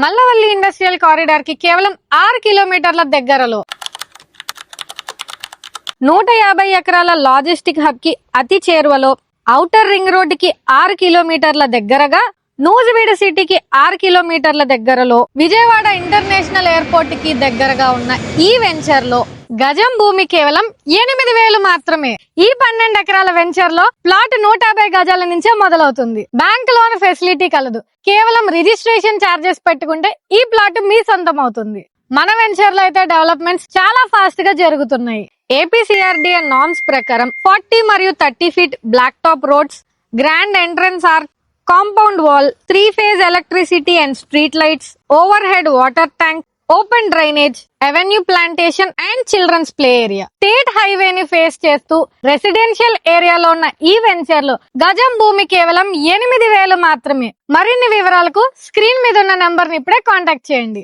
Mallavalli industrial corridor కి కేవలం 6 కిలోమీటర్ల దగ్గరలో 150 ఎకరాల లాజిస్టిక్ హబ్ కి అతి చేరువలో, ఔటర్ రింగ్ రోడ్ కి 6 కిలోమీటర్ల దగ్గరగా, నూజివీడు సిటీకి 6 కిలోమీటర్ల దగ్గరలో, విజయవాడ ఇంటర్నేషనల్ ఎయిర్పోర్ట్ కి దగ్గరగా ఉన్న ఈ వెంచర్ లో గజం భూమి కేవలం 8,000 మాత్రమే. ఈ 12 ఎకరాల వెంచర్ లో ప్లాట్ 150 గజాల నుంచే మొదలవుతుంది. బ్యాంక్ లోన్ ఫెసిలిటీ కలదు. కేవలం రిజిస్ట్రేషన్ ఛార్జెస్ పెట్టుకుంటే ఈ ప్లాట్ మీ సొంతం అవుతుంది. మన వెంచర్ లో అయితే డెవలప్మెంట్స్ చాలా ఫాస్ట్ గా జరుగుతున్నాయి. ఏపీసీఆర్డీఏ నార్మ్స్ ప్రకారం 40 మరియు 30 feet black top roads, grand entrance arch, compound wall, 3 phase electricity and street lights, overhead water tank, open drainage, avenue plantation and children's play area. State highway ని face చేస్తూ residential ఏరియాలో ఉన్న ఈ venture లో గజం భూమి కేవలం 8,000 మాత్రమే. మరిన్ని వివరాలకు స్క్రీన్ మీద ఉన్న నంబర్ ని ఇప్పుడే కాంటాక్ట్ చేయండి.